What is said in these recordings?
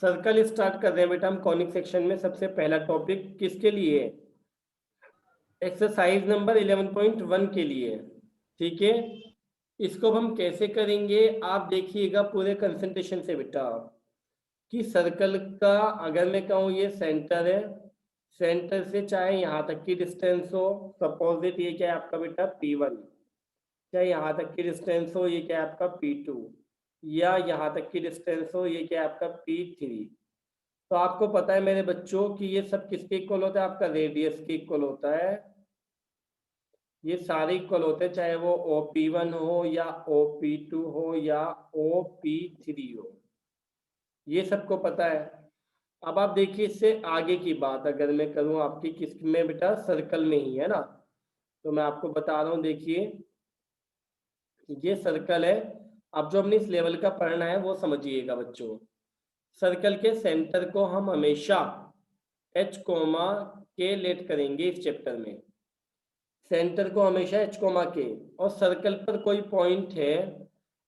Circle start कर रहे हैं बेटा हम कॉनिक सेक्शन में। सबसे पहला टॉपिक किसके लिए है? एक्सरसाइज नंबर 11.1 के लिए। ठीक है, इसको हम कैसे करेंगे आप देखिएगा पूरे कंसंट्रेशन से बेटा। कि सर्कल का अगर मैं कहूँ ये सेंटर है, सेंटर से चाहे यहाँ तक की डिस्टेंस हो, सपोजिट ये क्या है आपका बेटा P1, चाहे यहाँ तक की डिस्टेंस हो ये क्या है आपका P2, या यहाँ तक की डिस्टेंस हो ये क्या है आपका P3। तो आपको पता है मेरे बच्चों कि ये सब किसके इक्वल होता है? आपका रेडियस के इक्वल होता है। ये सारे इक्वल होते हैं, चाहे वो OP1 हो या OP2 हो या OP3 हो, ये सबको पता है। अब आप देखिए इससे आगे की बात अगर मैं करूं आपकी, किस में बेटा? सर्कल में ही है ना। तो मैं आपको बता रहा हूं, देखिए ये सर्कल है। अब जो हमने इस लेवल का पढ़ना है वो समझिएगा बच्चों। सर्कल के सेंटर को हम हमेशा H कोमा के लेट करेंगे इस चैप्टर में। सेंटर को हमेशा H कोमा के, और सर्कल पर कोई पॉइंट है।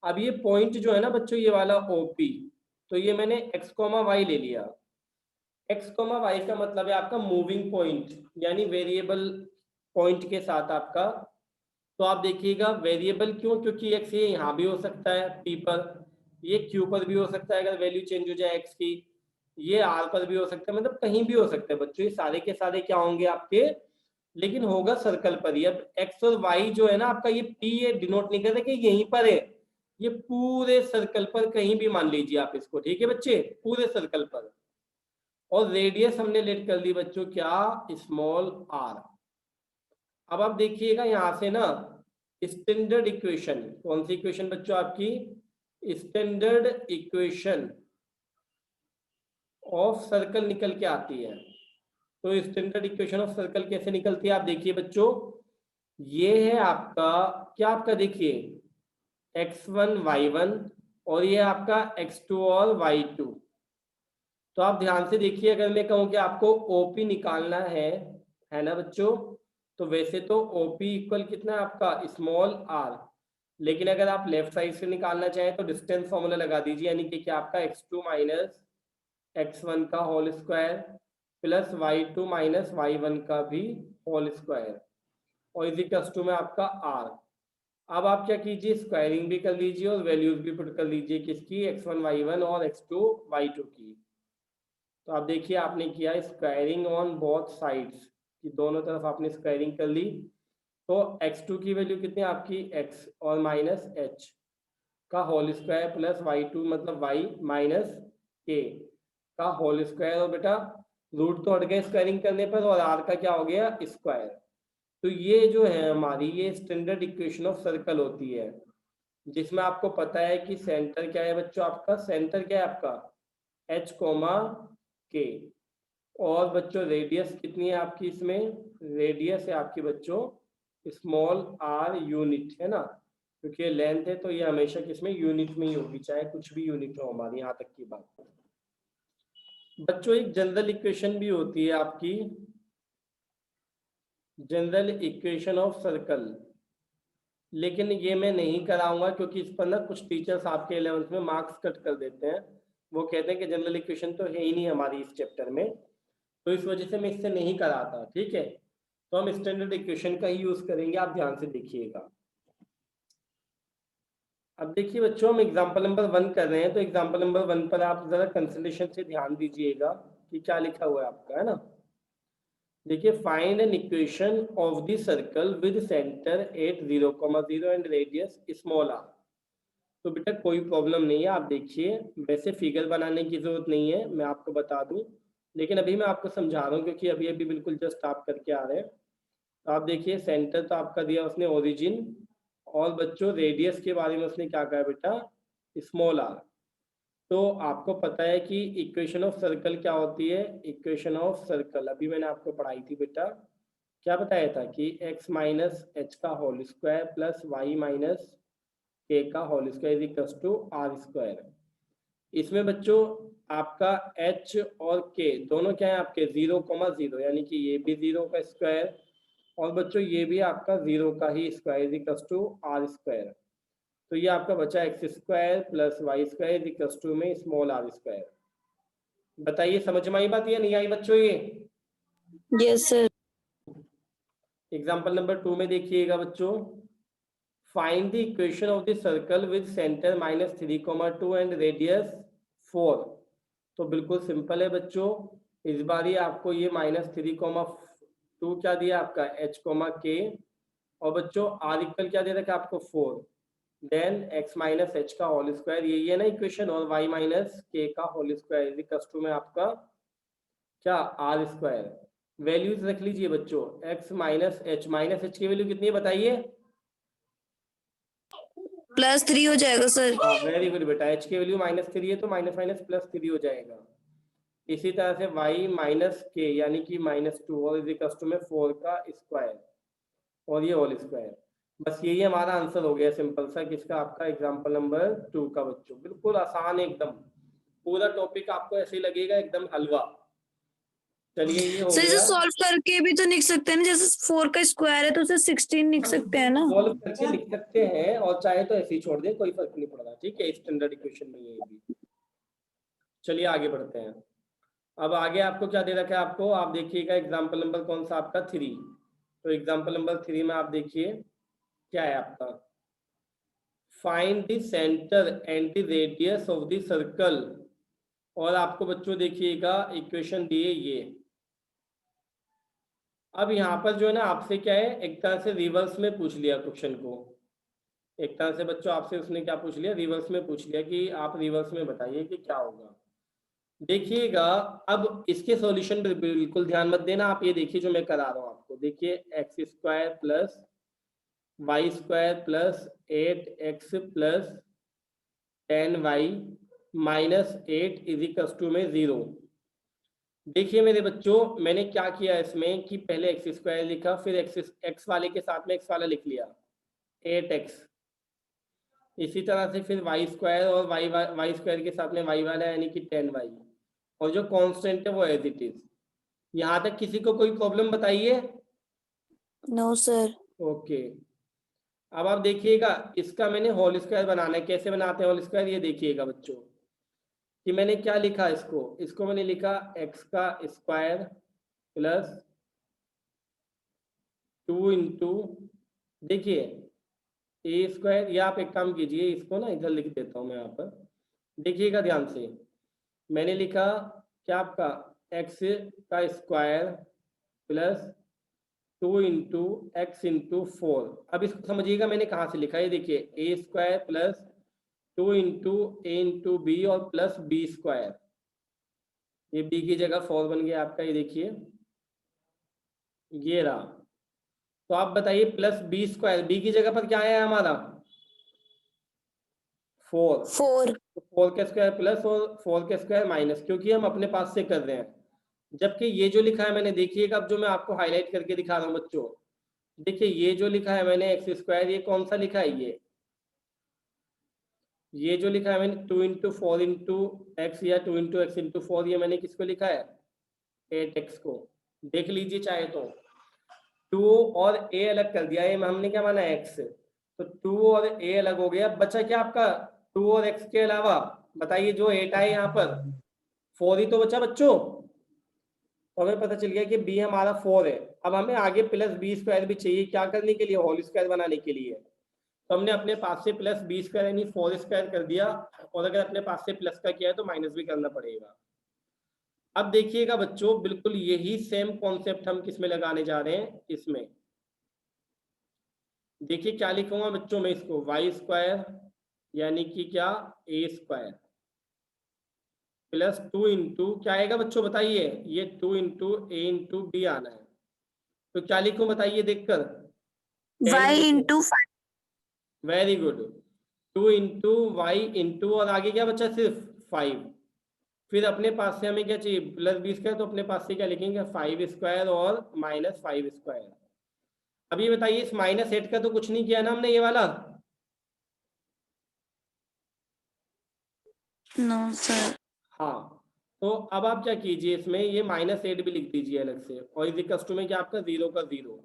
अब ये पॉइंट जो है ना बच्चों ये वाला OP, तो ये मैंने x कोमा y ले लिया। x कोमा y का मतलब है आपका मूविंग पॉइंट, यानी वेरिएबल पॉइंट के साथ आपका। तो आप देखिएगा वेरिएबल क्यों? क्योंकि x ये यहाँ भी हो सकता है P पर, ये Q पर भी हो सकता है अगर वैल्यू चेंज हो जाए x की, ये R पर भी हो सकता है, मतलब कहीं भी हो सकता है बच्चों। ये सारे के सारे क्या होंगे आपके, लेकिन होगा सर्कल पर ही। अब x और y जो है ना आपका, ये P ये डिनोट नहीं करता कि यहीं पर है, ये पूरे सर्कल पर कहीं भी मान लीजिए आप इसको। ठीक है बच्चे, पूरे सर्कल पर। और रेडियस हमने लेट कर दी बच्चों क्या? Small r। अब आप देखिएगा यहां से ना स्टैंडर्ड इक्वेशन, कौन सी इक्वेशन बच्चों आपकी? स्टैंडर्ड इक्वेशन ऑफ सर्कल निकल के आती है। तो स्टैंडर्ड इक्वेशन ऑफ सर्कल कैसे निकलती है आप देखिए बच्चों। ये है आपका क्या? आपका देखिए x1 y1, और ये आपका x2 और y2। तो आप ध्यान से देखिए, अगर मैं कहूँ कि आपको OP निकालना है ना बच्चों, तो वैसे तो OP इक्वल कितना है आपका? Small r। लेकिन अगर आप लेफ्ट साइड से निकालना चाहें तो डिस्टेंस फॉर्मूला लगा दीजिए, यानी कि क्या आपका x2 माइनस x1 का whole square plus y2 minus y1 का भी होल स्क्वायर, और इज इक्वल्स टू में आपका r। अब आप क्या कीजिए, स्क्वायरिंग भी कर लीजिए और वैल्यूज भी पुट कर लीजिए, किसकी? x1 y1 और x2 y2 की। तो आप देखिए आपने किया स्क्वायरिंग ऑन बोथ साइड्स, कि दोनों तरफ आपने स्क्वायरिंग कर ली। तो x2 की वैल्यू कितनी आपकी? x और माइनस h का होल स्क्वायर प्लस y2 मतलब y माइनस k का होल स्क्वायर, और बेटा रूट तो हट गए स्क्वायरिंग करने पर, और r का क्या हो गया? स्क्वायर। तो ये जो है हमारी ये स्टैंडर्ड इक्वेशन ऑफ सर्कल होती है, जिसमें आपको पता है कि सेंटर क्या है बच्चों? आपका सेंटर क्या है आपका? H कोमा के। और बच्चों रेडियस कितनी है आपकी? इसमें रेडियस है आपकी बच्चों स्मॉल r यूनिट, है ना। क्योंकि ये लेंथ है तो ये हमेशा किसमें? यूनिट में ही होगी, चाहे कुछ भी यूनिट हो हमारी। यहाँ तक की बात बच्चों, एक जनरल इक्वेशन भी होती है आपकी, जनरल इक्वेशन ऑफ सर्कल। लेकिन ये मैं नहीं कराऊंगा क्योंकि इस पर ना कुछ टीचर्स आपके 11th में मार्क्स कट कर देते हैं। वो कहते हैं कि जनरल इक्वेशन तो है ही नहीं हमारी इस चैप्टर में, तो इस वजह से मैं इससे नहीं कराता। ठीक है, तो हम स्टैंडर्ड इक्वेशन का ही यूज करेंगे, आप ध्यान से देखिएगा। अब देखिए बच्चों हम एग्जाम्पल नंबर 1 कर रहे हैं, तो एग्जाम्पल नंबर 1 पर आप जरा कंसंट्रेशन से ध्यान दीजिएगा कि क्या लिखा हुआ है आपका, है ना। देखिए find an equation of the circle with centre at 0,0 and radius small r। तो बेटा कोई प्रॉब्लम नहीं है, आप देखिए वैसे फिगर बनाने की जरूरत नहीं है, मैं आपको बता दूं, लेकिन अभी मैं आपको समझा रहा हूँ क्योंकि अभी अभी बिल्कुल जस्ट आप करके आ रहे हैं। तो आप देखिए सेंटर तो आपका दिया उसने ओरिजिन, और बच्चों रेडियस के बारे में उसने क्या कहा बेटा? Small r। तो आपको पता है कि इक्वेशन ऑफ सर्कल क्या होती है? इक्वेशन ऑफ सर्कल अभी मैंने आपको पढ़ाई थी बेटा, क्या बताया था कि x माइनस एच का whole square plus y minus k का whole square equals to are square. इसमें बच्चों आपका h और k दोनों क्या है आपके? 0,0, यानी कि ये भी 0 का स्क्वायर, और बच्चों ये भी आपका 0 का ही square equals to are square. तो ये आपका बचा X square plus Y square equals to में स्मॉल आर स्क्वायर। बताइए समझ में आई बात या नहीं आई बच्चों? ये यस सर। एग्जाम्पल नंबर 2 में देखिएगा बच्चों, find the equation of the circle with centre -3,2 and radius 4। तो बिल्कुल सिंपल है बच्चों, इस बार ही आपको ये -3,2 क्या दिया आपका h, k, और बच्चों r इक्वल क्या दे रखा है आपको 4, देन x माइनस एच का होल स्क्वायर, यही है ना इक्वेशन, और y माइनस के का होल स्क्वायर इक्वल्स टू में आपका क्या r स्क्वायर। वैल्यूज रख लीजिए बच्चों, x माइनस एच की वैल्यू कितनी है बताइए? +3 हो जाएगा सर। हाँ वेरी गुड बेटा, h की वैल्यू -3 है तो माइनस माइनस +3 हो जाएगा। इसी तरह से y माइनस के यानी कि -2 और इक्वल्स टू में 4 का स्क्वायर और ये होल स्क्वायर। बस यही हमारा आंसर हो गया सिंपल सा, किसका आपका एग्जांपल नंबर 2 का बच्चों। बिल्कुल आसान एकदम, पूरा टॉपिक आपको ऐसे ही लगेगा एकदम हलवा। चलिए ये हो सर इसे गया। सॉल्व करके भी तो लिख सकते हैं ना, जैसे 4 का स्क्वायर है तो उसे 16 लिख सकते हैं ना। सॉल्व करके लिख सकते हैं और चाहे तो ऐसे ही छोड़ दें, कोई फर्क नहीं पड़ रहा, ठीक है, स्टैंडर्ड इक्वेशन में ये भी। चलिए आगे बढ़ते हैं। अब आगे आपको क्या दे रखा है आपको, आप देखिएगा एग्जाम्पल नंबर कौन सा आपका 3। तो एग्जाम्पल नंबर 3 में आप देखिए क्या है आपका, find the centre and the radius of the circle. और आपको बच्चों देखिएगा इक्वेशन दिए ये। अब यहाँ पर जो है ना आपसे क्या है, एक तरह से रिवर्स में पूछ लिया क्वेश्चन को। एक तरह से बच्चों आपसे उसने क्या पूछ लिया, रिवर्स में पूछ लिया कि आप रिवर्स में बताइए कि क्या होगा। देखिएगा अब इसके सॉल्यूशन पे बिल्कुल ध्यान मत देना, आप ये देखिए जो मैं करा रहा हूँ आपको। देखिए x square plus Y square plus 8x plus 10y minus 8 is equals to में 0। देखिए मेरे बच्चों मैंने क्या किया इसमें कि पहले एक्स स्क्वायर लिखा, फिर एक्स वाले के साथ में एक्स वाला लिख लिया 8x, इसी तरह से फिर वाई स्क्वायर और वाई स्क्वायर के साथ में वाई वाला यानी कि 10y, और जो कांस्टेंट है वो एज इट इज। यहाँ तक किसी को कोई प्रॉब्लम बताइए? No sir. ओके। अब आप देखिएगा इसका मैंने होल स्क्वायर बनाना है, कैसे बनाते हैं होल स्क्वायर ये देखिएगा बच्चों कि मैंने क्या लिखा इसको मैंने लिखा x का स्क्वायर प्लस 2 इंटू, देखिए ए स्क्वायर, या आप एक काम कीजिए इसको ना इधर लिख देता हूँ मैं यहाँ पर, देखिएगा ध्यान से। मैंने लिखा क्या आपका x का square plus 2 into x into 4। अब इसको समझिएगा मैंने कहाँ से लिखा है, देखिए ए स्क्वायर प्लस 2 इंटू ए इंटू बी और प्लस बी स्क्वायर, ये बी की जगह 4 बन गया आपका, ये देखिए ये रहा। तो आप बताइए प्लस बी स्क्वायर, बी की जगह पर क्या आया है हमारा 4, 4। तो 4 का स्क्वायर प्लस और 4 का स्क्वायर माइनस, क्योंकि हम अपने पास से कर रहे हैं। जबकि ये जो लिखा है मैंने, देखिएगा अब जो मैं आपको हाईलाइट करके दिखा रहा हूँ बच्चों, देखिए ये जो लिखा है मैंने एक्स स्क्वायर, ये कौन सा लिखा है, ये जो लिखा है मैंने 2 इंटू 4 इंटू एक्स या 2 इंटू एक्स इंटू 4, ये मैंने किसको लिखा है 8x को। देख लीजिए चाहे तो 2 और a अलग कर दिया, ये हमने क्या माना x, तो 2 और a अलग हो गया, बचा क्या आपका 2 और x के अलावा, बताइए जो 8 आए यहाँ पर 4 ही तो बचा बच्चों। तो हमें पता चल गया कि b हमारा 4 है। अब हमें आगे प्लस बी स्क्वायर भी चाहिए, क्या करने के लिए, होल स्क्वायर बनाने के लिए। तो हमने अपने पास से प्लस बी स्क्वायर यानी 4 स्क्वायर कर दिया, और अगर अपने पास से प्लस का किया है तो माइनस भी करना पड़ेगा। अब देखिएगा बच्चों बिल्कुल यही सेम कॉन्सेप्ट हम किस में लगाने जा रहे हैं, इसमें देखिए क्या लिखूंगा बच्चों मैं इसको, वाई स्क्वायर यानी कि क्या ए स्क्वायर प्लस 2 इंटू क्या आएगा बच्चों बताइए, ये 2 इंटू ए इंटू बी आना है। तो क्या लिखूं बताइए देखकर, y into 5। Very good, 2 into y into और आगे क्या बचा सिर्फ 5। फिर अपने पास से हमें क्या चाहिए प्लस बी स्क्वायर, तो अपने पास से क्या लिखेंगे 5 स्क्वायर और माइनस 5 स्क्वायर। अब ये बताइए इस -8 का तो कुछ नहीं किया ना हमने ये वाला, नो सर। हाँ। तो अब आप क्या कीजिए इसमें ये -8 भी लिख दीजिए अलग से, और इज इक्वल्स टू में क्या आपका 0 का 0।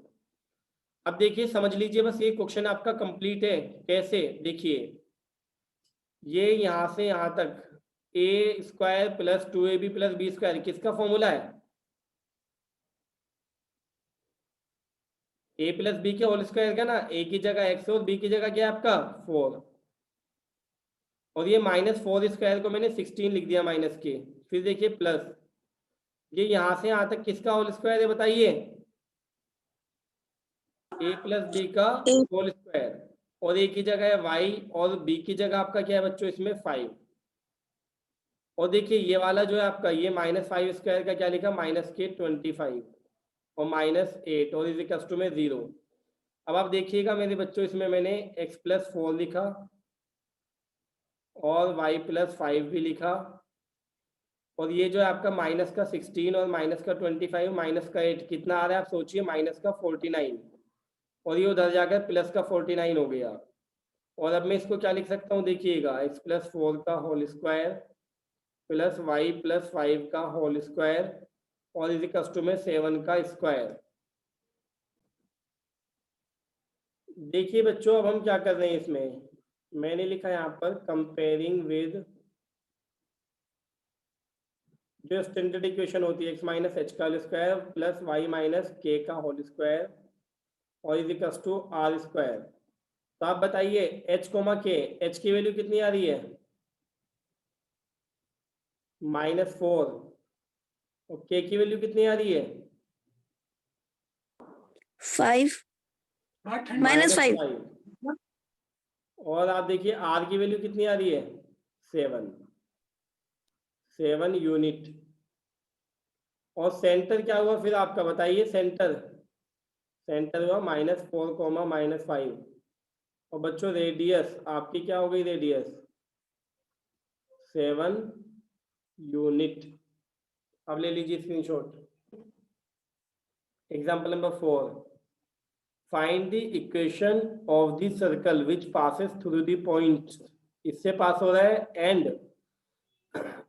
अब देखिए समझ लीजिए बस ये क्वेश्चन आपका कंप्लीट है। कैसे, देखिए ये यहाँ से यहाँ तक A square plus 2ab plus B square किसका फॉर्मूला है? ए प्लस बी के होल स्क्वायर का ना, ए की जगह एक्स और बी की जगह क्या है आपका 4, और ये -4 स्क्वायर को मैंने 16 लिख दिया माइनस के, फिर देखिए प्लस, ये यहाँ से यहाँ तक किसका होल स्क्वायर है बताइए? ए प्लस बी का होल स्क्वायर, और ए की जगह है वाई और बी की जगह आपका क्या है बच्चों इसमें 5, और देखिए ये वाला जो है आपका ये -5 स्क्वायर का क्या लिखा -25 और -8 और इज इक्वल टू में 0। अब आप देखिएगा मेरे बच्चों इसमें मैंने x प्लस 4 लिखा और y प्लस 5 भी लिखा, और ये जो है आपका माइनस का 16 और माइनस का 25 माइनस का 8 कितना आ रहा है आप सोचिए, माइनस का 49, और ये उधर जाकर प्लस का 49 हो गया। और अब मैं इसको क्या लिख सकता हूँ देखिएगा, x प्लस 4 का whole square plus y plus 5 का होल स्क्वायर और इज इक्वल टू में 7 का स्क्वायर। देखिए बच्चों अब हम क्या कर रहे हैं इसमें, मैंने लिखा यहाँ पर कंपेयरिंग विद जो स्टैंडर्ड इक्वेशन होती है x माइनस एच का whole square plus y minus k का होल स्क्वायर और is equal to are square. तो आप बताइए h कोमा के, h की वैल्यू कितनी आ रही है -4, और k की वैल्यू कितनी आ रही है 5 -5, -5, और आप देखिए r की वैल्यू कितनी आ रही है 7 यूनिट। और सेंटर क्या हुआ फिर आपका बताइए, सेंटर हुआ -4 -5, और बच्चों रेडियस आपकी क्या हो गई रेडियस 7 यूनिट। अब ले लीजिए screenshot. Example number 4, find the equation of the circle which passes through the point, इससे पास हो रहा है एंड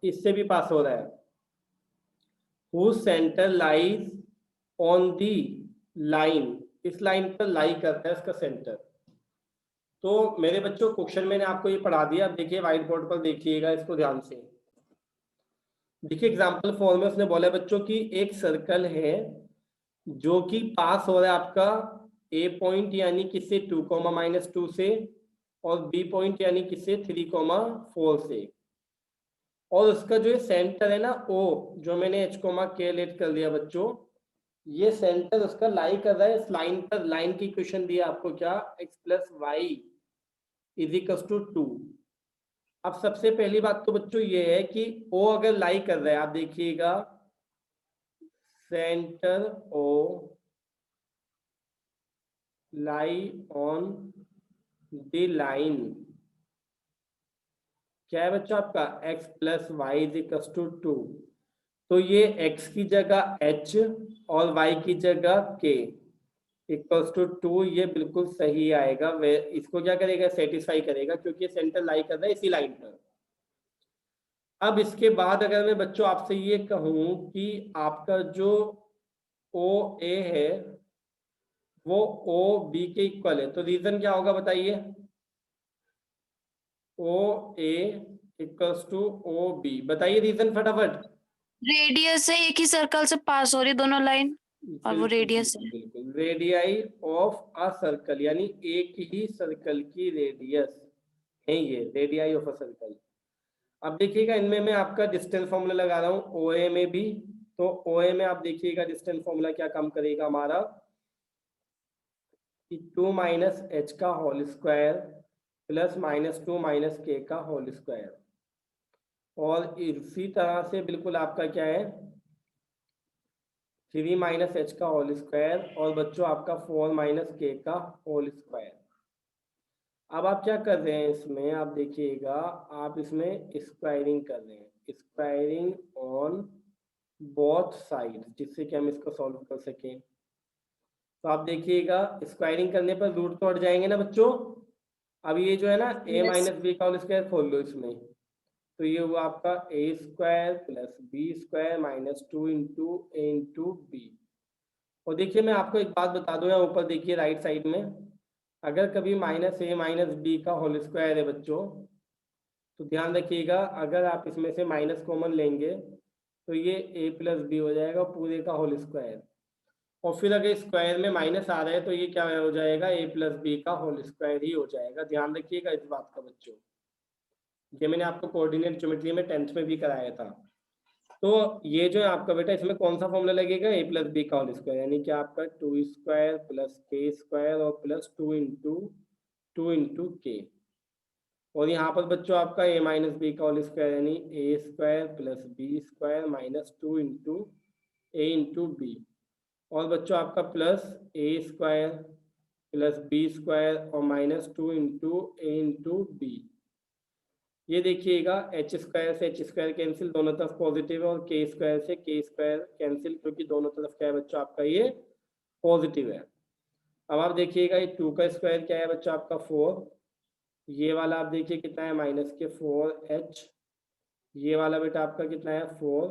इससे भी पास हो रहा है, whose center lies on the line, इस लाइन पर लाई करता है इसका सेंटर। तो मेरे बच्चों क्वेश्चन मैंने आपको ये पढ़ा दिया, अब देखिए व्हाइट बोर्ड पर देखिएगा इसको ध्यान से। देखिए एग्जाम्पल 4 में उसने बोला बच्चों की एक सर्कल है जो कि पास हो रहा है आपका ए पॉइंट यानी किससे 2, -2 से, और बी पॉइंट यानी किससे 3, 4 से, और उसका जो सेंटर है ना ओ, जो मैंने एच कोमा के लेट कर लिया बच्चों, ये सेंटर उसका लाई कर रहा है इस लाइन पर। लाइन की इक्वेशन दी है आपको क्या, x plus y is equal to 2। अब सबसे पहली बात तो बच्चों ये है कि ओ अगर लाई कर रहा है, आप देखिएगा centre O lie on the line, क्या है बच्चों आपका x plus y is equal to 2, तो ये x की जगह h और y की जगह k इक्वल्स टू 2, ये बिल्कुल सही आएगा। वे इसको क्या करेगा सेटिस्फाई करेगा क्योंकि सेंटर लाई कर रहा है इसी लाइन पर। अब इसके बाद अगर मैं बच्चों आपसे ये कहूं कि आपका जो ओ ए है वो ओ बी के इक्वल है, तो रीजन क्या होगा बताइए, ओ A equals two O B, बताइए रीजन फटाफट। रेडियस है, एक ही सर्कल से पास हो रही दोनों लाइन और वो रेडियस है। बिल्कुल रेडियाई ऑफ अ सर्कल, यानी एक ही सर्कल की रेडियस है ये रेडियाई ऑफ अ सर्कल। अब देखिएगा इनमें मैं आपका डिस्टेंस फॉर्मूला लगा रहा हूँ ओए में भी, तो ओए में आप देखिएगा डिस्टेंस फॉर्मूला क्या काम करेगा हमारा, 2 माइनस एच का whole square plus -2 minus k का होल स्क्वायर, और इसी तरह से बिल्कुल आपका क्या है 3 माइनस एच का होल स्क्वायर, और बच्चों आपका 4 माइनस के का होल स्क्वायर। अब आप क्या कर रहे हैं इसमें, आप देखिएगा आप इसमें स्क्वायरिंग कर रहे हैं, स्क्वायरिंग ऑन बोथ साइड, जिससे कि हम इसको सॉल्व कर सकें। तो आप देखिएगा स्क्वायरिंग करने पर रूट तो हट जाएंगे ना बच्चों। अब ये जो है ना a माइनस बी का होल स्क्वायर खोल लो इसमें, तो ये हुआ आपका a square plus B square -2 into A into B. और देखिए मैं आपको एक बात बता दूं, यहाँ ऊपर देखिए राइट साइड में, अगर कभी -a माइनस बी का होल स्क्वायर है बच्चों, तो ध्यान रखिएगा, अगर आप इसमें से माइनस कॉमन लेंगे तो ये a प्लस बी हो जाएगा पूरे का होल स्क्वायर, और फिर अगर स्क्वायर में माइनस आ रहा है तो ये क्या हो जाएगा, a प्लस बी का होल स्क्वायर ही हो जाएगा। ध्यान रखिएगा इस बात का बच्चों, ये मैंने आपको कोऑर्डिनेट ज्योमेट्री में 10th में भी कराया था। तो ये जो है आपका बेटा, इसमें कौन सा फॉर्मूला लगेगा, a प्लस बी का होल स्क्वायर, यानी कि आपका 2 स्क्वायर प्लस के स्क्वायर और प्लस 2 इंटू के, और यहाँ पर बच्चों आपका a माइनस बी का होल स्क्वायर, यानी A square plus B square minus 2 into A into B, और बच्चों आपका plus A square plus B square और माइनस 2 इंटू ए इंटू बी। ये देखिएगा एच स्क्वायर से एच स्क्वायर कैंसिल, दोनों तरफ पॉजिटिव है, और के स्क्वायर से के स्क्वायर कैंसिल, क्योंकि दोनों तरफ क्या है बच्चों आपका ये पॉजिटिव है। अब आप देखिएगा ये 2 का स्क्वायर क्या है बच्चों आपका 4, ये वाला आप देखिए कितना है माइनस के 4h, ये वाला बेटा आपका कितना है 4,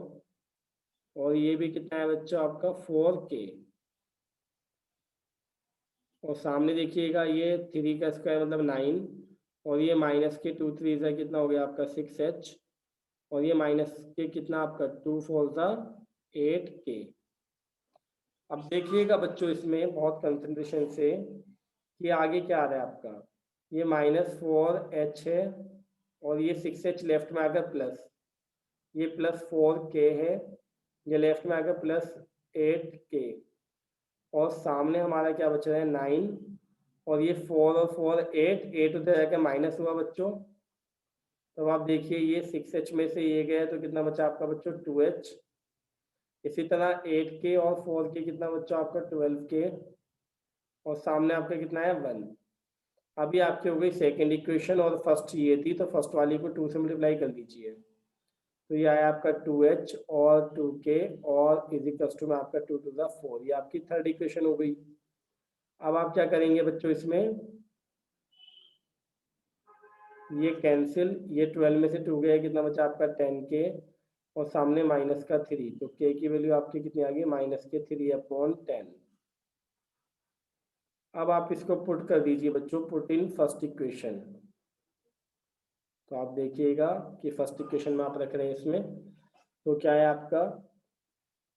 और ये भी कितना है बच्चों आपका 4k, और सामने देखिएगा ये 3 का स्क्वायर मतलब 9, और ये माइनस के 2 3 सा कितना हो गया आपका 6h, और ये माइनस के कितना आपका 2 4 सा 8k। अब देखिएगा बच्चों इसमें बहुत कंसंट्रेशन से कि आगे क्या आ रहा है आपका, ये -4h है, और ये 6h लेफ्ट में आकर प्लस, ये प्लस 4k है, ये लेफ्ट में आकर प्लस 8k, और सामने हमारा क्या बच रहा है 9, और ये 4 और 4 8 उधर जाकर माइनस हुआ बच्चों, तो आप देखिए ये 6h में से ये गया तो कितना बचा आपका बच्चों 2h, इसी तरह 8k और 4k कितना बच्चों आपका 12k, और सामने आपका कितना है 1। अभी आपकी हो गई सेकेंड इक्वेशन, और फर्स्ट ये थी तो फर्स्ट वाली को 2 से मल्टीप्लाई कर दीजिए, तो ये आया आपका 2h और 2k और इज इक्वल्स टू में आपका 2 टू द 4, ये आपकी थर्ड इक्वेशन हो गई। अब आप क्या करेंगे बच्चों, इसमें ये कैंसिल, ये 12 में से 2 गया कितना बचा आपका 10k, और सामने माइनस का 3, तो k की वैल्यू आपकी कितनी आ गई माइनस के 3/10। अब आप इसको पुट कर दीजिए बच्चों, पुट इन फर्स्ट इक्वेशन, तो आप देखिएगा कि फर्स्ट इक्वेशन में आप रख रहे हैं इसमें, तो क्या है आपका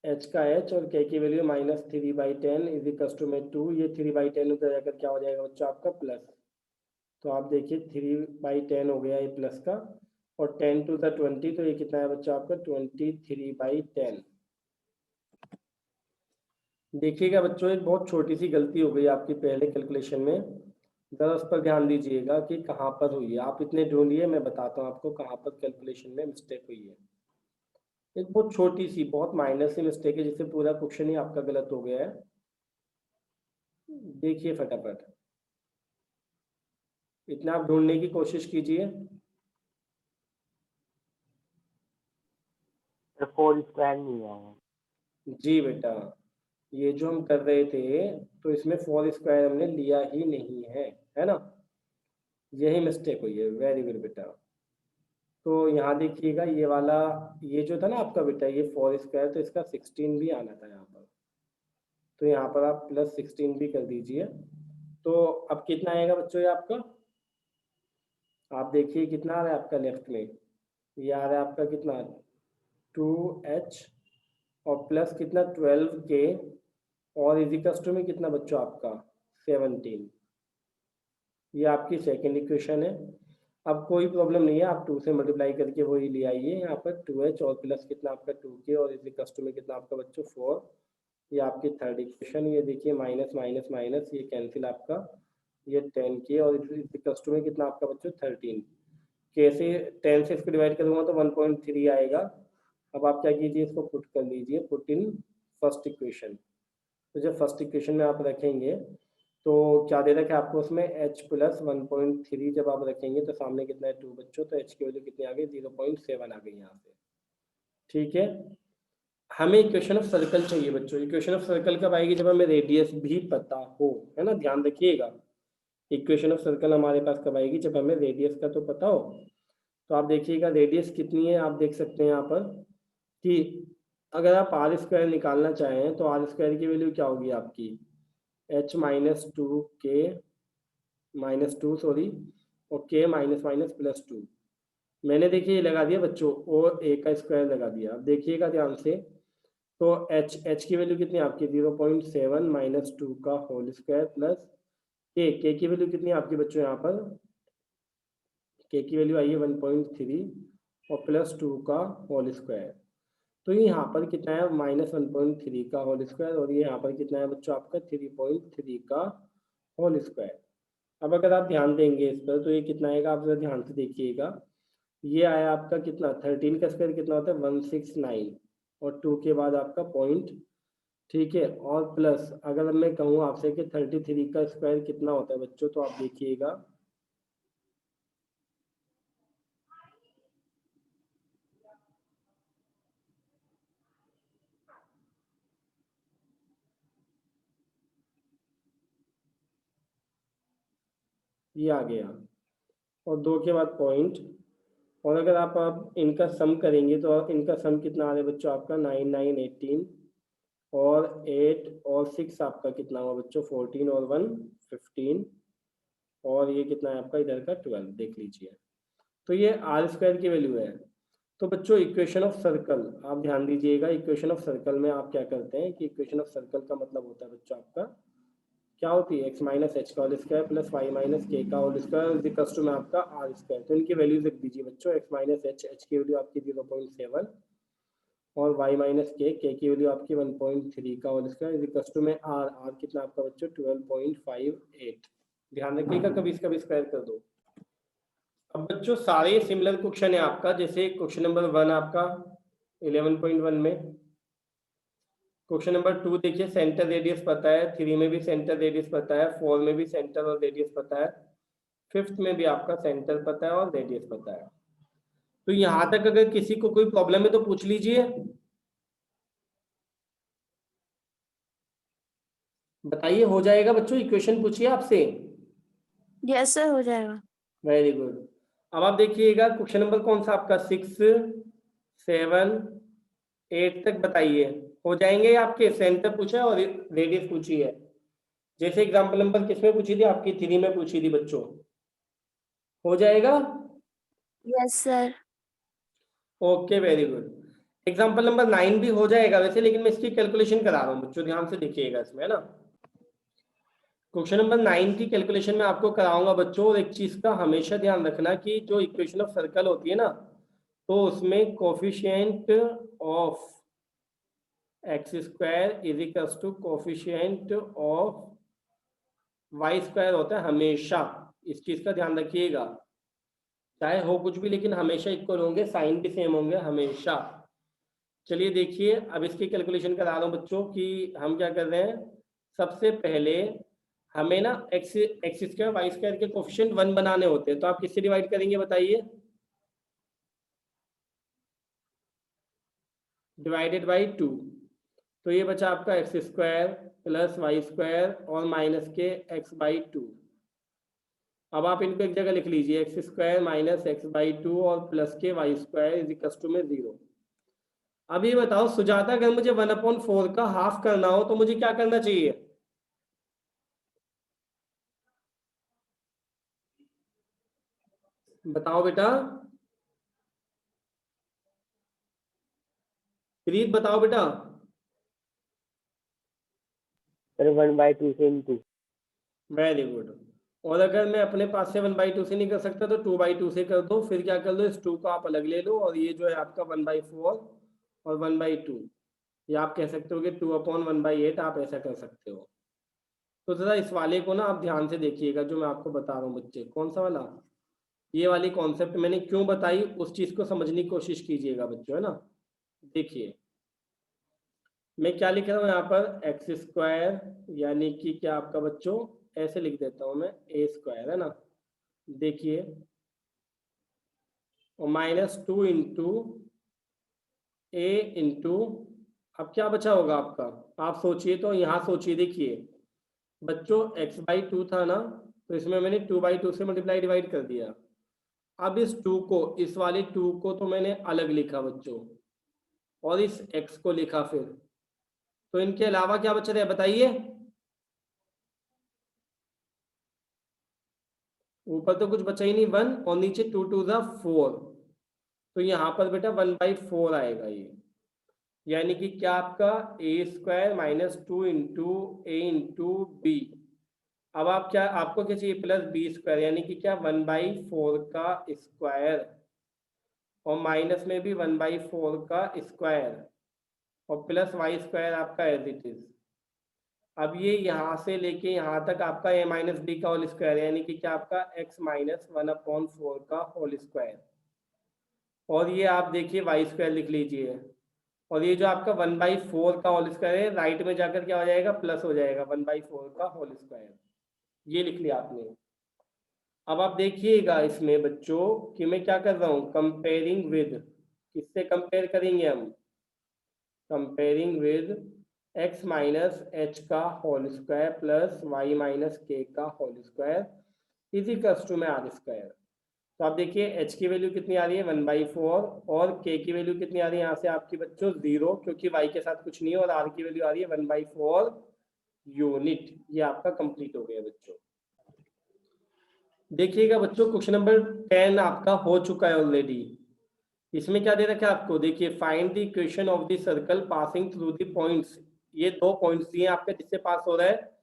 h का h और k की वैल्यू -3/10 इज इक्वल टू में 2, ये 3/10 उधर जाकर क्या हो जाएगा बच्चों आपका प्लस, तो आप देखिए 3/10 हो गया ये प्लस का, और 10 टू द 20, तो ये कितना है बच्चों आपका 23/10। देखिएगा बच्चों एक बहुत छोटी सी गलती हो गई आपकी पहले कैलकुलेशन में, जरा उस पर ध्यान दीजिएगा कि कहाँ पर हुई है, आप इतने ढूंढिए मैं बताता हूँ आपको कहाँ पर कैलकुलेशन में मिस्टेक हुई है। एक बहुत छोटी सी बहुत माइनर सी मिस्टेक है जिससे पूरा क्वेश्चन ही आपका गलत हो गया है। देखिए फटाफट, इतना आप ढूंढने की कोशिश कीजिए। 4 स्क्वायर नहीं आया। जी बेटा, ये जो हम कर रहे थे तो इसमें 4 स्क्वायर हमने लिया ही नहीं है ना, यही मिस्टेक हुई है। वेरी गुड बेटा। तो यहाँ देखिएगा ये वाला, ये जो था ना आपका बेटा ये 4 स्क्वायर, तो इसका 16 भी आना था यहाँ पर, तो यहाँ पर आप +16 भी कर दीजिए। तो अब कितना आएगा बच्चों ये आपका, आप देखिए कितना आ रहा है आपका लेफ्ट में, ये आ रहा है आपका कितना 2h और प्लस कितना 12k, और इजिकल्स टू में कितना बच्चों आपका 17, ये आपकी सेकेंड इक्वेशन है। अब कोई प्रॉब्लम नहीं है, आप 2 से मल्टीप्लाई करके वही ले आइए, यहाँ पर 2h और प्लस कितना आपका 2k और इजिकल्स टू में कितना आपका बच्चों 4, ये आपकी थर्ड इक्वेशन। ये देखिए माइनस माइनस माइनस ये कैंसिल आपका, ये 10k और इजिकल्स टू में कितना आपका बच्चों 13, कैसे 10 से इसको डिवाइड करूँगा तो 1.3 आएगा। अब आप क्या कीजिए, इसको पुट कर लीजिए, पुट इन फर्स्ट इक्वेशन। तो जब फर्स्ट इक्वेशन में आप रखेंगे तो क्या दे रखा है आपको उसमें h प्लस 1.3, जब आप रखेंगे तो सामने कितना है 2 बच्चों, तो h की वैल्यू कितनी आ गई 0.7 आ गई यहाँ से। ठीक है, हमें इक्वेशन ऑफ सर्कल चाहिए बच्चों। इक्वेशन ऑफ सर्कल कब आएगी, जब हमें रेडियस भी पता हो, है ना, ध्यान रखिएगा। इक्वेशन ऑफ सर्कल हमारे पास कब आएगी, जब हमें रेडियस का तो पता हो। तो आप देखिएगा रेडियस कितनी है, आप देख सकते हैं यहाँ पर कि अगर आप आर स्क्वायर निकालना चाहें तो आर स्क्वायर की वैल्यू क्या होगी आपकी h -2 सॉरी, और k माइनस माइनस +2। मैंने देखिए ये लगा दिया बच्चों, और ए का स्क्वायर लगा दिया। अब देखिएगा ध्यान से, तो एच की वैल्यू कितनी है आपकी 0.7 माइनस 2 का होल स्क्वायर प्लस के की वैल्यू कितनी है आपकी बच्चों, यहाँ पर के की वैल्यू आई है 1.3 और प्लस 2 का होल स्क्वायर। तो ये यहाँ पर कितना है -1.3 का होल स्क्वायर, और ये यहाँ पर कितना है बच्चों आपका 3.3 का होल स्क्वायर। अब अगर आप ध्यान देंगे इस पर, तो ये कितना आएगा, आप जरा ध्यान से देखिएगा। ये आया आपका कितना, 13 का स्क्वायर कितना होता है 169, और 2 के बाद आपका पॉइंट, ठीक है। और प्लस अगर मैं कहूँ आपसे कि 33 का स्क्वायर कितना होता है बच्चों, तो आप देखिएगा ये आ गया, और 2 के बाद पॉइंट, और अगर आप इनका सम करेंगे तो इनका सम कितना आ रहा है बच्चों आपका 9 9 18, और 8 और 6 आपका कितना हुआ बच्चों 14, और 1 15, और ये कितना है आपका इधर का 12, देख लीजिए। तो ये आर स्क्वायर की वैल्यू है। तो बच्चों इक्वेशन ऑफ सर्कल आप ध्यान दीजिएगा, इक्वेशन ऑफ सर्कल में आप क्या करते हैं कि इक्वेशन ऑफ सर्कल का मतलब होता है बच्चों आपका क्या होती है एक्स माइनस एच का whole square plus y minus k का होल स्क्वायर इक्वल्स टू में आपका आर स्क्वायर। तो इनकी वैल्यूज लिख दीजिए बच्चों, एक्स माइनस एच की वैल्यू आपकी 0.7 और वाई माइनस के की वैल्यू आपकी 1.3 का होल स्क्वायर इक्वल्स टू में आर कितना आपका बच्चों 12.58। ध्यान रखिएगा कभी इसका भी स्क्वायर कर दो। अब बच्चों सारे सिमिलर क्वेश्चन है आपका, जैसे क्वेश्चन नंबर 1 आपका 11.1 में, क्वेश्चन नंबर 2 देखिए सेंटर रेडियस पता है, 3 में भी सेंटर रेडियस पता है, 4 में भी सेंटर और रेडियस पता है, 5th में भी आपका सेंटर पता है और रेडियस पता है। तो यहां तक अगर किसी को कोई प्रॉब्लम है तो पूछ लीजिए, बताइए हो जाएगा बच्चों, इक्वेशन पूछिए आपसे। यस सर, हो जाएगा। Very good. अब आप देखिएगा क्वेश्चन नंबर कौन सा आपका 6 7 8 तक बताइए, हो जाएंगे आपके। सेंटर पूछा है और रेडियस पूछी है। जैसे एग्जांपल नंबर किसमें पूछी थी आपकी 3 में पूछी थी बच्चों, हो जाएगा। Yes sir. Okay very good. Example number 9 भी हो जाएगा वैसे, लेकिन मैं इसकी कैलकुलेशन करा रहा हूँ बच्चों, ध्यान से देखिएगा इसमें, है ना। क्वेश्चन नंबर 9 की कैलकुलेशन में आपको कराऊंगा बच्चों, और एक चीज का हमेशा ध्यान रखना कि जो इक्वेशन ऑफ सर्कल होती है ना, तो उसमें coefficient of x square is equals to coefficient of y square होता है हमेशा। इस चीज का ध्यान रखिएगा, चाहे हो कुछ भी लेकिन हमेशा इक्वल होंगे, साइन भी सेम होंगे हमेशा। चलिए देखिए, अब इसकी कैलकुलेशन करा रहा हूँ बच्चों कि हम क्या कर रहे हैं। सबसे पहले हमें ना एक्स स्क्वायर वाई स्क्वायर के कोफिशिएंट 1 बनाने होते हैं, तो आप किससे डिवाइड करेंगे बताइए, डिवाइडेड बाई 2। तो ये बचा आपका x square plus Y square और माइनस के एक्स बाई 2। अब आप इनको एक जगह लिख लीजिए, x square minus x by 2 और plus k y square is equal to में 0। अब ये बताओ सुजाता, अगर मुझे 1/4 का हाफ करना हो तो मुझे क्या करना चाहिए, बताओ बेटा, प्रीत बताओ बेटा। सर 1/2 से इंटू। Very good. और अगर मैं अपने पास से 1/2 से नहीं कर सकता तो 2/2 से कर दो, फिर क्या कर लो इस 2 को आप अलग ले लो, और ये जो है आपका 1/4 और 1/2, या आप कह सकते हो कि 2/1/8, आप ऐसा कर सकते हो। तो जरा इस वाले को ना आप ध्यान से देखिएगा, जो मैं आपको बता रहा हूँ बच्चे, कौन सा वाला, ये वाली कॉन्सेप्ट मैंने क्यों बताई उस चीज को समझने की कोशिश कीजिएगा बच्चों, है ना। देखिए मैं क्या लिख रहा हूँ यहाँ पर, एक्स स्क्वायर यानी कि क्या आपका बच्चों, ऐसे लिख देता हूँ मैं ए स्क्वायर, है ना। देखिए, और -2 इंटू ए इंटू, अब क्या बचा होगा आपका, आप सोचिए, तो यहाँ सोचिए, देखिए बच्चों x/2 था ना, तो इसमें मैंने 2/2 से मल्टीप्लाई डिवाइड कर दिया। अब इस 2 को, इस वाले 2 को तो मैंने अलग लिखा बच्चों, और इस x को लिखा फिर, तो इनके अलावा क्या बचा है बताइए, ऊपर तो कुछ बचा ही नहीं 1, और नीचे 2 2 4, तो यहाँ पर बेटा 1/4 आएगा ये, यानी कि क्या आपका a² - 2 into a into B. अब आप क्या, आपको क्या चाहिए, +b², यानी कि क्या 1/4 का स्क्वायर, और माइनस में भी 1/4 का स्क्वायर, और +y² आपका एज इट इज। अब ये यहाँ से लेके यहाँ तक आपका a - b का होल स्क्वायर, यानी कि क्या आपका x - 1/4 का होल स्क्वायर, और ये आप देखिए y² लिख लीजिए, और ये जो आपका 1/4 का होल स्क्वायर है, राइट में जाकर क्या हो जाएगा, प्लस हो जाएगा 1/4 का होल स्क्वायर, ये लिख लिया आपने। अब आप देखिएगा इसमें बच्चों कि मैं क्या कर रहा हूँ, कंपेयरिंग विद, किससे कंपेयर करेंगे हम, कंपेयरिंग विद x - h का whole square plus y - k का whole square is equals to में r²। तो आप देखिए h की वैल्यू कितनी आ रही है 1/4, और k की वैल्यू कितनी आ रही है यहाँ से आपकी बच्चों 0, क्योंकि y के साथ कुछ नहीं है, और r की वैल्यू आ रही है 1/4 यूनिट। ये आपका कंप्लीट हो गया बच्चों। देखिएगा बच्चों क्वेश्चन नंबर 10 आपका हो चुका है ऑलरेडी। इसमें क्या दे रखा है आपको, देखिए find the equation of the circle passing through the points, ये 2 पॉइंट्स दिए आपके जिससे पास हो रहा है,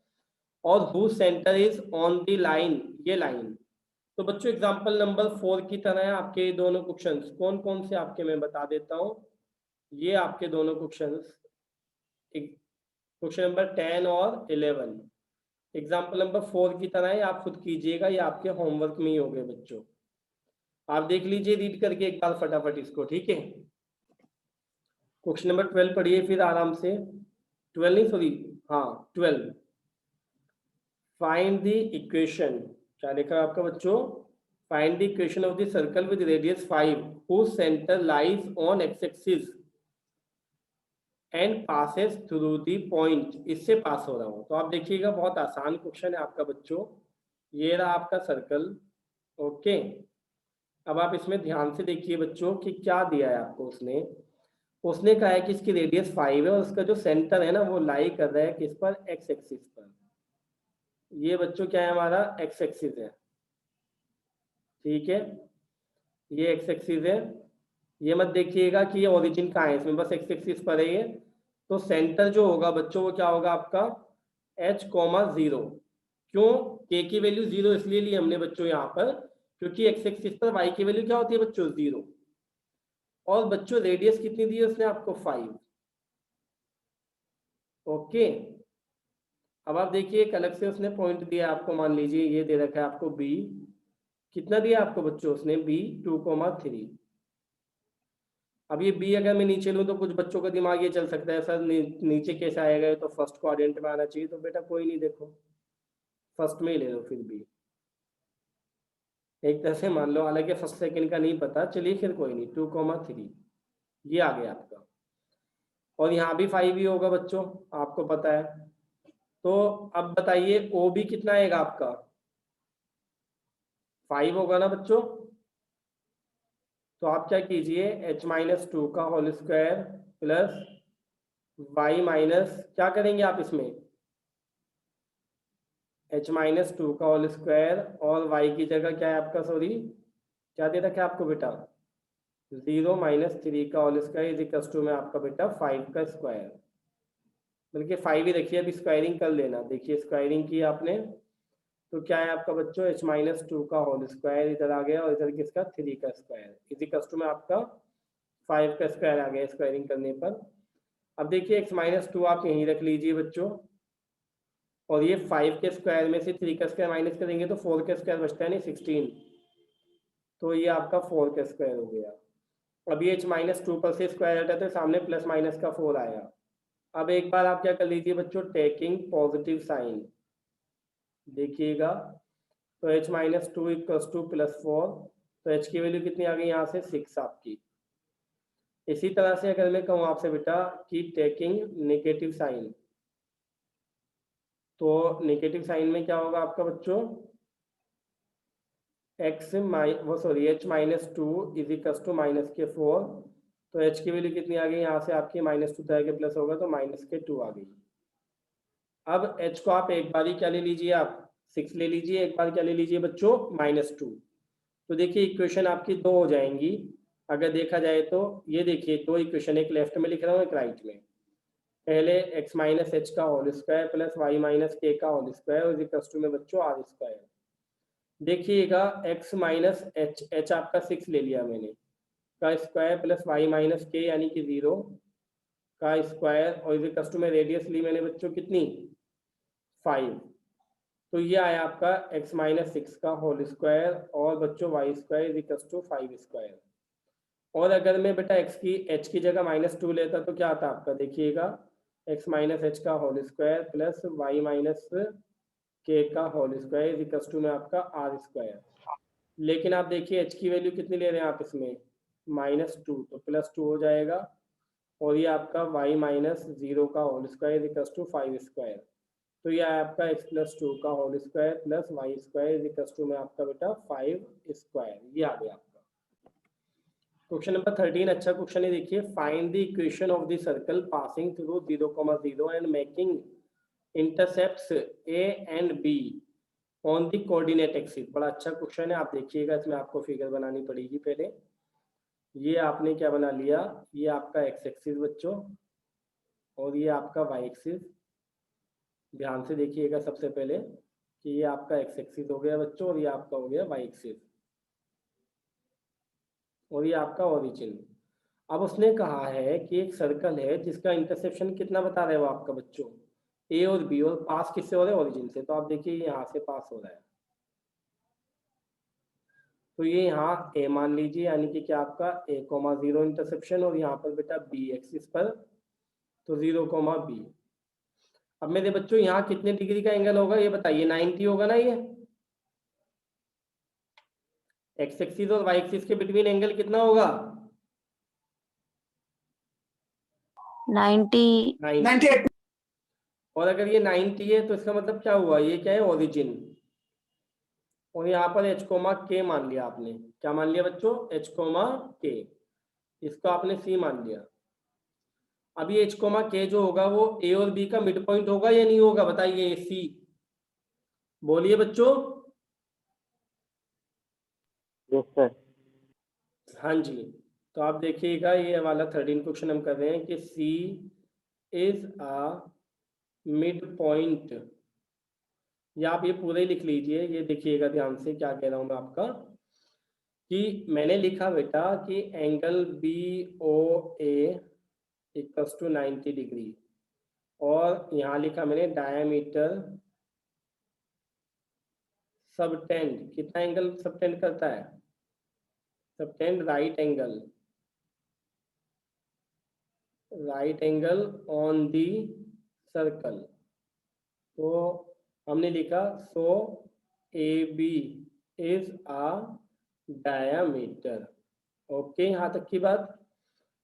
और who centre is on the line, ये लाइन। तो बच्चों एग्जांपल नंबर 4 की तरह है आपके दोनों क्वेश्चंस, कौन कौन से आपके मैं बता देता हूँ। ये आपके दोनों क्वेश्चंस, क्वेश्चन नंबर 10 और 11 एग्जाम्पल नंबर 4 की तरह है, आप खुद कीजिएगा, ये आपके होमवर्क में ही हो गए बच्चों। आप देख लीजिए रीड करके एक बार फटाफट इसको, ठीक है। क्वेश्चन नंबर 12 पढ़िए फिर आराम से, 12 नहीं सॉरी, हाँ 12। फाइंड द इक्वेशन, क्या लिखा है आपका बच्चों, find the equation of the circle with radius 5 whose center lies on x axis and passes through the point, इससे पास हो रहा हूँ। तो आप देखिएगा बहुत आसान क्वेश्चन है आपका बच्चों, ये रहा आपका सर्कल, ओके। अब आप इसमें ध्यान से देखिए बच्चों कि क्या दिया है आपको, उसने कहा है कि इसकी रेडियस 5 है, और उसका जो सेंटर है ना वो लाई कर रहा है किस पर, एक्स एक्सिस पर। ये बच्चों क्या है हमारा, एक्स एक्सिस है, ठीक है, ये एक्स एक्सिस है। ये मत देखिएगा कि ये ओरिजिन कहाँ है, इसमें बस एक्स एक्सिस पर है ये। तो सेंटर जो होगा बच्चों वो क्या होगा आपका h,0। क्यों, k की वैल्यू 0 इसलिए ली हमने बच्चों यहाँ पर, क्योंकि एक्स एक्सिस पर y की वैल्यू क्या होती है बच्चों 0, और बच्चों रेडियस कितनी दी है उसने आपको 5, ओके। अब आप देखिए एक अलग से उसने पॉइंट दिया आपको, मान लीजिए ये दे रखा है आपको b, कितना दिया आपको बच्चों उसने b 2,3। अब ये b अगर मैं नीचे लूँ तो कुछ बच्चों का दिमाग ये चल सकता है सर नीचे कैसे आएगा, ये तो फर्स्ट क्वाड्रेंट में आना चाहिए। तो बेटा कोई नहीं, देखो फर्स्ट में ही ले लो फिर भी, एक तरह से मान लो, हालांकि फर्स्ट सेकंड का नहीं पता, चलिए फिर कोई नहीं, 2,3 ये आ गया आपका, और यहाँ भी 5 ही होगा बच्चों, आपको पता है। तो अब बताइए ओ भी कितना आएगा आपका, 5 होगा ना बच्चों। तो आप क्या कीजिए, h - 2 का whole square plus y minus, क्या करेंगे आप इसमें, h - 2 का होल स्क्वायर, और y की जगह क्या है आपका, सॉरी क्या दे रखा है आपको बेटा, 0 - 3 का whole square is equal to में आपका बेटा 5 का स्क्वायर, बल्कि 5 ही रखिए, अभी स्क्वायरिंग कर लेना। देखिए स्क्वायरिंग की आपने, तो क्या है आपका बच्चों h - 2 का होल स्क्वायर इधर आ गया, और इधर किसका 3 का स्क्वायर इज इक्वल टू में आपका 5 का स्क्वायर आ गया स्क्वायरिंग करने पर। अब देखिए x - 2 आप यहीं रख लीजिए बच्चों, और ये 5 के स्क्वायर में से 3 का स्क्वायर माइनस करेंगे तो 4 का स्क्वायर बचता है नहीं 16, तो ये आपका 4 का स्क्वायर हो गया। अब ये h - 2 पर से स्क्वायर हटा तो सामने प्लस माइनस का 4 आया। अब एक बार आप क्या कर लीजिए बच्चों, टेकिंग पॉजिटिव साइन, देखिएगा तो h - 2 इक्वल्स टू +4, तो h की वैल्यू कितनी आ गई यहाँ से 6 आपकी। इसी तरह से अगर मैं कहूँ आपसे बेटा कि टेकिंग नेगेटिव साइन, तो नेगेटिव साइन में क्या होगा आपका बच्चों, h - 2 इज इक्वल्स टू -4, तो h की वैल्यू कितनी आ गई यहाँ से आपकी, -2 तरह के प्लस होगा तो -2 आ गई। अब h को आप एक बार ही क्या ले लीजिए, आप 6 ले लीजिए, एक बार क्या ले लीजिए बच्चों -2। तो देखिए इक्वेशन आपकी 2 हो जाएंगी, अगर देखा जाए तो ये देखिए दो इक्वेशन, एक लेफ्ट में लिख रहा हूँ एक राइट में। पहले x माइनस एच का whole square plus y minus k का whole square is equal to में बच्चों आर स्क्वायर। देखिएगा x माइनस एच आपका 6 ले लिया मैंने का स्क्वायर प्लस वाई माइनस के यानी कि 0 का स्क्वायर और इज इक्वल टू में रेडियस ली मैंने बच्चों कितनी 5। तो ये आया आपका x माइनस 6 का होल स्क्वायर और बच्चों y square is equal to 5 square. और अगर मैं बेटा h की जगह -2 लेता तो क्या आता आपका, देखिएगा x माइनस एच का whole square plus y minus k का whole square is equal to में आपका आर स्क्वायर। लेकिन आप देखिए h की वैल्यू कितनी ले रहे हैं आप इसमें -2, तो +2 हो जाएगा और ये आपका y माइनस 0 का whole square is equal to 5 square. तो ये आया आपका x प्लस 2 का whole square plus Y square is equal to में आपका बेटा 5 स्क्वायर। ये आ गया आपका क्वेश्चन नंबर 13। अच्छा क्वेश्चन है, देखिए find the equation of the circle passing through 0,0 and making intercepts a and b on the coordinate axis. बड़ा अच्छा क्वेश्चन है, आप देखिएगा इसमें आपको फिगर बनानी पड़ेगी। पहले ये आपने क्या बना लिया, ये आपका x एक्सिस बच्चों और ये आपका y एक्सिस। ध्यान से देखिएगा सबसे पहले कि ये आपका x एक्सिस हो गया बच्चों और ये आपका हो गया y एक्सिस और ये आपका ओरिजिन। अब उसने कहा है कि एक सर्कल है जिसका इंटरसेप्शन कितना बता रहे हो आपका बच्चों a और b, और पास किससे हो रहा है ओरिजिन से। तो आप देखिए यहाँ से पास हो रहा है, तो ये यहाँ a मान लीजिए यानी कि क्या आपका a,0 इंटरसेप्शन और यहाँ पर बेटा b एक्सिस पर तो 0,b। अब मेरे बच्चों यहाँ कितने डिग्री का एंगल होगा ये बताइए, 90 होगा ना। ये x एक्सिस और y एक्सिस के बिटवीन एंगल कितना होगा 98। और अगर ये 90 है तो इसका मतलब क्या हुआ, ये क्या है ओरिजिन। और यहाँ पर h कोमा k मान लिया आपने, क्या मान लिया बच्चों h कोमा k, इसको आपने c मान लिया। अब ये h कोमा k जो होगा वो a और b का मिड पॉइंट होगा या नहीं होगा बताइए, c बोलिए बच्चों। Yes sir. हाँ जी, तो आप देखिएगा ये वाला 13 क्वेश्चन हम कर रहे हैं कि c is a mid point, या आप ये पूरे ही लिख लीजिए। ये देखिएगा ध्यान से क्या कह रहा हूं मैं आपका, कि मैंने लिखा बेटा कि angle B O A equals to 90 degree और यहाँ लिखा मैंने डायमीटर सबटेंड, कितना एंगल सबटेंड करता है, subtend right angle on the circle. तो हमने लिखा so A B is a diameter. Okay, यहाँ तक की बात।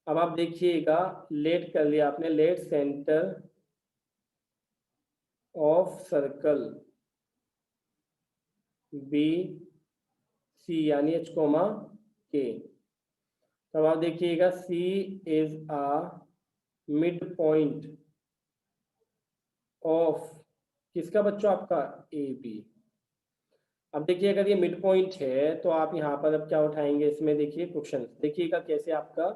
अब आप देखिएगा लेट कर लिया आपने, let centre of circle be C यानी h कोमा के। तब आप देखिएगा C is a mid point of किसका बच्चों आपका ए बी। अब देखिए अगर ये मिड पॉइंट है तो आप यहाँ पर अब क्या उठाएंगे इसमें, देखिए क्वेश्चन देखिएगा कैसे आपका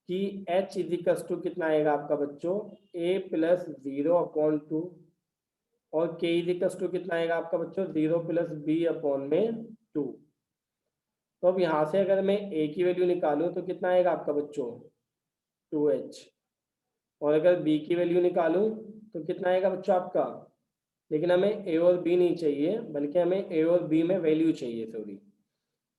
कि h इज इक्वल टू कितना आएगा आपका बच्चों a प्लस 0/2 और k इज इक्वल टू कितना आएगा आपका बच्चों 0 प्लस b/2। तो अब यहाँ से अगर मैं a की वैल्यू निकालूं तो कितना आएगा आपका बच्चों 2h, और अगर b की वैल्यू निकालूं तो कितना आएगा बच्चों आपका, लेकिन हमें a और b नहीं चाहिए बल्कि हमें a और b में वैल्यू चाहिए सॉरी।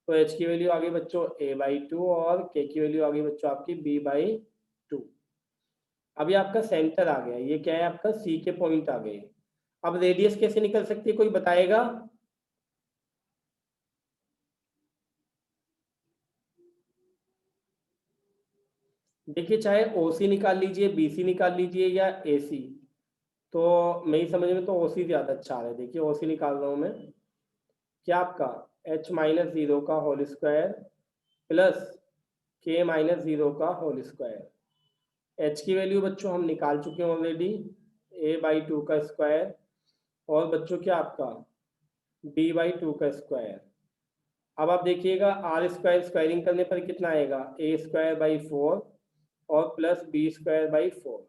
तो h की वैल्यू आ गई बच्चों a/2 और k की वैल्यू आ गई बच्चों आपकी b/2। अभी आपका सेंटर आ गया, ये क्या है आपका c के पॉइंट आ गए। अब रेडियस कैसे निकल सकती है कोई बताएगा, देखिए चाहे OC निकाल लीजिए BC निकाल लीजिए या AC, तो मेरी समझ में तो OC ज़्यादा अच्छा आ रहा है। देखिए OC निकाल रहा हूँ मैं, क्या आपका h माइनस 0 का whole square plus k minus 0 का होल स्क्वायर। h की वैल्यू बच्चों हम निकाल चुके हैं ऑलरेडी a/2 का स्क्वायर और बच्चों क्या आपका b/2 का स्क्वायर। अब आप देखिएगा आर स्क्वायर स्क्वायरिंग करने पर कितना आएगा, ए स्क्वायर बाई 4 और प्लस बी स्क्वायर बाई 4।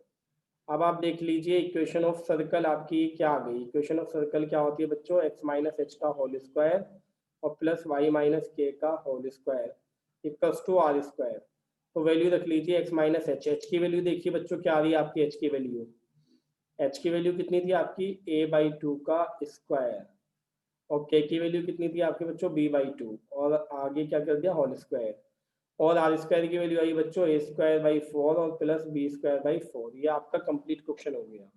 अब आप देख लीजिए इक्वेशन ऑफ सर्कल आपकी क्या आ गई। इक्वेशन ऑफ सर्कल क्या होती है बच्चों, एक्स माइनस एच का होल स्क्वायर और प्लस वाई माइनस के का whole square equals to are square. तो वैल्यू रख लीजिए एक्स माइनस एच। एच की वैल्यू देखिए बच्चों क्या आ रही है आपकी, एच की वैल्यू, एच की वैल्यू कितनी थी आपकी, ए बाई 2 का स्क्वायर, और के की वैल्यू कितनी थी आपके बच्चों, बी बाई 2, और आगे क्या कर दिया होल स्क्वायर, और आर स्क्वायर की वैल्यू आई बच्चों ए स्क्वायर बाई 4 और प्लस बी स्क्वायर बाई 4। ये आपका कंप्लीट क्वेश्चन हो गया।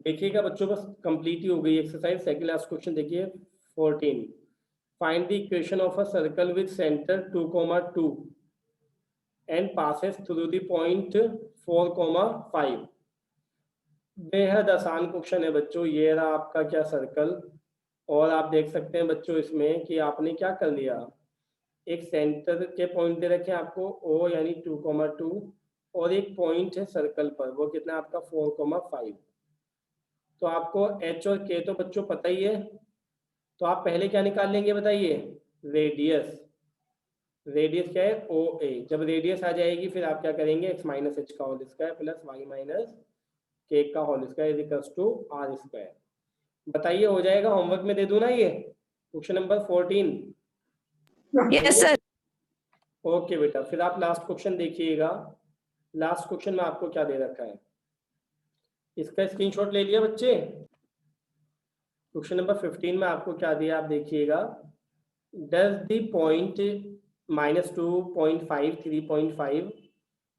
देखिएगा बच्चों बस कंप्लीट ही हो गई एक्सरसाइज। सेकंड लास्ट क्वेश्चन देखिए 14, find the equation of a circle with centre 2,2 and passes through the point 4,5। बेहद आसान क्वेश्चन है बच्चों। ये रहा आपका क्या सर्कल, और आप देख सकते हैं बच्चों इसमें कि आपने क्या कर लिया, एक सेंटर के पॉइंट दे रखे हैं आपको ओ यानी 2,2, और एक पॉइंट है सर्कल पर, वो कितना है आपका 4,5। तो आपको एच और के तो बच्चों पता ही है, तो आप पहले क्या निकाल लेंगे बताइए, रेडियस। रेडियस क्या है, ओ ए। जब रेडियस आ जाएगी फिर आप क्या करेंगे, एक्स माइनस एच का whole square plus y minus k का whole square equals to are square. बताइए हो जाएगा, होमवर्क में दे दूं ना ये question number 14। Yes sir. Okay बेटा, फिर आप लास्ट क्वेश्चन देखिएगा। लास्ट क्वेश्चन में आपको क्या दे रखा है, इसका स्क्रीनशॉट ले लिया बच्चे। क्वेश्चन नंबर 15 में आपको क्या दिया आप देखिएगा, does the point -2.5 3.5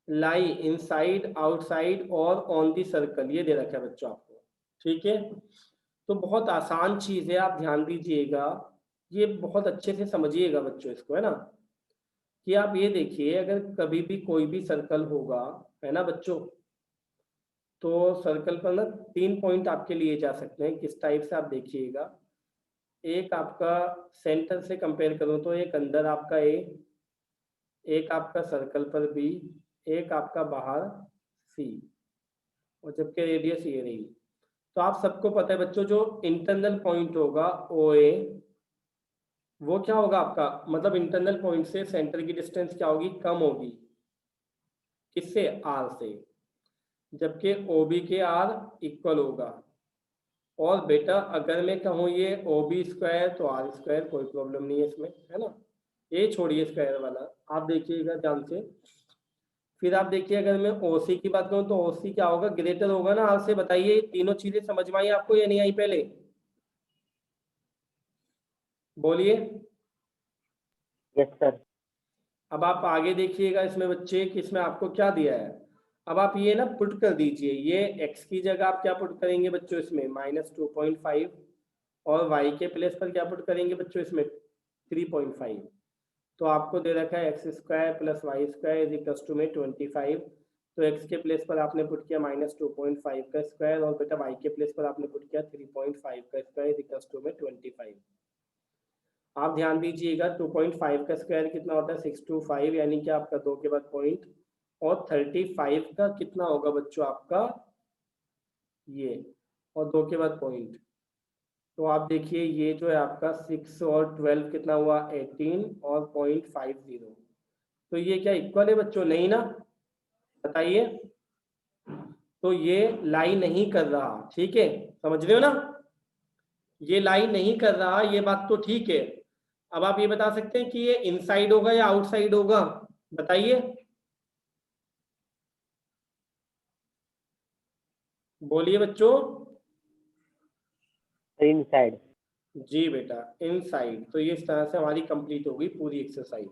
lie inside outside और ऑन द सर्कल। ये दे रखा है बच्चों आपको, ठीक है। तो बहुत आसान चीज है, आप ध्यान दीजिएगा, ये बहुत अच्छे से समझिएगा बच्चों इसको, है ना। कि आप ये देखिए अगर कभी भी कोई भी सर्कल होगा, है ना बच्चों, तो सर्कल पर ना 3 पॉइंट आपके लिए जा सकते हैं। किस टाइप से आप देखिएगा, एक आपका सेंटर से कंपेयर करूं तो एक अंदर आपका ए, एक आपका सर्कल पर बी, एक आपका बाहर सी, और जबकि रेडियस ये रही। तो आप सबको पता है बच्चों जो इंटरनल पॉइंट होगा ओ ए, वो क्या होगा आपका, मतलब इंटरनल पॉइंट से सेंटर की डिस्टेंस क्या होगी, कम होगी। किससे, आर से। जबकि ओ बी के आर इक्वल होगा। और बेटा अगर मैं कहूँ ये ओ बी स्क्वायर तो आर स्क्वायर, कोई प्रॉब्लम नहीं है इसमें, है ना। ये छोड़िए स्क्वायर वाला, आप देखिएगा ध्यान से। फिर आप देखिए अगर मैं ओसी की बात करूँ तो ओसी क्या होगा, ग्रेटर होगा ना आर से। बताइए तीनों चीजें समझ में आई आपको या नहीं आई, पहले बोलिए। Yes sir. अब आप आगे देखिएगा इसमें बच्चे कि इसमें आपको क्या दिया है। अब आप ये ना पुट कर दीजिए, ये x की जगह आप क्या पुट करेंगे बच्चों इसमें -2.5, और y के प्लेस पर क्या पुट करेंगे बच्चों इसमें 3.5। तो आपको दे रखा है x square plus Y square is equals to में 25। तो x के प्लेस पर आपने पुट किया -2.5 का स्क्वायर, और बेटा y के प्लेस पर आपने पुट किया 3.5 का स्क्वायर इज इक्वल्स टू में 25। आप ध्यान दीजिएगा 2.5 का स्क्वायर कितना होता है 625, यानी कि आपका 2 के बाद पॉइंट, और 35 का कितना होगा बच्चों आपका ये, और 2 के बाद पॉइंट। तो आप देखिए ये जो है आपका 6 और 12 कितना हुआ 18 और 0.50। तो ये क्या इक्वल है बच्चों, नहीं ना, बताइए। तो ये लाई नहीं कर रहा, ठीक है, समझ रहे हो ना, ये लाई नहीं कर रहा, ये बात तो ठीक है। अब आप ये बता सकते हैं कि ये इनसाइड होगा या आउटसाइड होगा, बताइए, बोलिए बच्चों। इनसाइड। जी बेटा इनसाइड। तो ये इस तरह से हमारी कंप्लीट हो गई पूरी एक्सरसाइज।